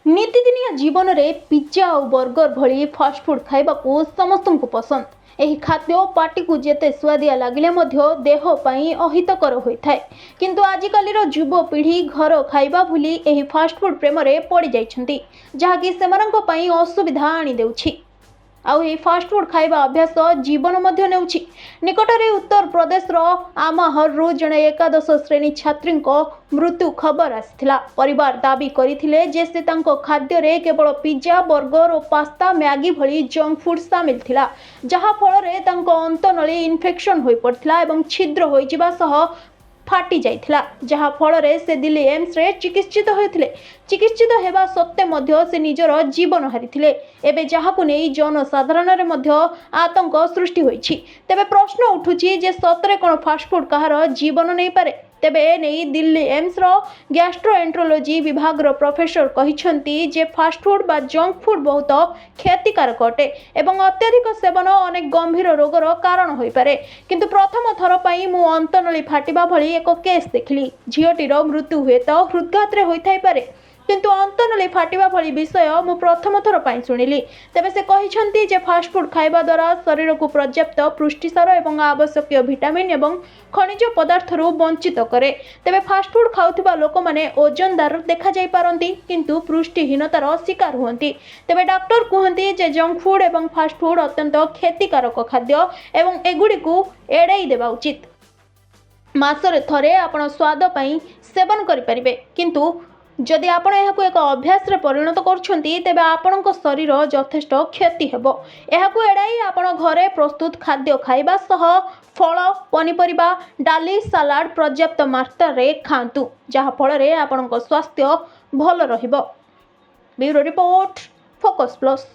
नीतिदिनिया जीवन में पिज्जा और बर्गर भली फास्टफुड खाइबा को समस्त को पसंद। एही खाद्य पार्टी को जेते स्वादिया लगिले मध्य देह पई अहितकर होइथाय। किंतु आजिकालीर युवपीढ़ी घर खाइबा भूली एही फास्टफुड प्रेम रे पड़ी जाइछन्ति, जहाँकि सेमानंको पई असुविधा आनी देउछि। आउ ये फास्टफुड खाइबा अभ्यास जीवन मध्य नेउछि। निकटरे उत्तर प्रदेश आमाहरु जड़े एकादश श्रेणी छात्री मृत्यु खबर आसिथिला। परिवार दाबी करिथिले जे से तांको खाद्य रे केवल पिज्जा, बर्गर और पास्ता, मैगी भली जंक फूड सामिल थिला, जहा फल रे तांको अंतनली इन्फेक्शन होई पड़थिला एवं छिद्र होई जिबा सह फाटी जाइथिला, जहा फल रे से दिल्ली एम्स रे चिकित्सित होइथिले। चिकित्सित हेबा सत्ते मध्य से निजर जीवन हारिथिले। एबे जहाकु नै जनसाधारण रे मध्य आतंक सृष्टि होइछि। तेबे प्रश्न उठुछि जे सतरे कोन फास्टफुड कहार जीवन नै पारे। तेबे नै दिल्ली एम्स रो गैस्ट्रोएंट्रोलॉजी विभाग रो प्रोफेसर कहिसंती जे फास्टफुड बा जंक फूड बहुत क्षतिकारक अटे एवं अत्यधिक सेवन अनेक गंभीर रोगर कारण होई पारे। किंतु प्रथम थर पई मु अंतनली फाटिबा भली एक केस देखली। झियोटीर मृत्यु हुए तो हृदघात रे होई थाई पारे, किंतु अंतनली फाटिबा भली विषय मु प्रथम थर पई सुनिली। तेबे से कहिसंती जे फास्टफुड खाइबा द्वारा शरीर को पर्याप्त पुष्टिसार एवं आवश्यक विटामिन एवं खनिज पदार्थ रु वंचित करे। तेबे फास्टफुड खाउथिबा लोक माने ओजनदार देखा जाई पारंती, किंतु पुष्टिहीनतार शिकार हुअंती। तेबे डॉक्टर कहंती जे जंक फूड एवं फास्टफुड अत्यंत क्षतिकारक खाद्य एवं एगुडी को एड़ाई देबा उचित। मासरे थरे आपण स्वाद पई सेवन करि परिबे, किंतु जदि आपण एहाकु एक अभ्यास रे परिणत करछंती तेबे आपणक शरीर यथेष्ट क्षति हेबो। एहाकु एड़ाई आपण घरे प्रस्तुत खाद्य खाइबा सह फल, पनीपरिबा, डाली, सलाड पर्याप्त मात्रा रे खांतु, जहा फल रे आपणक स्वास्थ्य भल रहिबो। Bureau report, focus plus.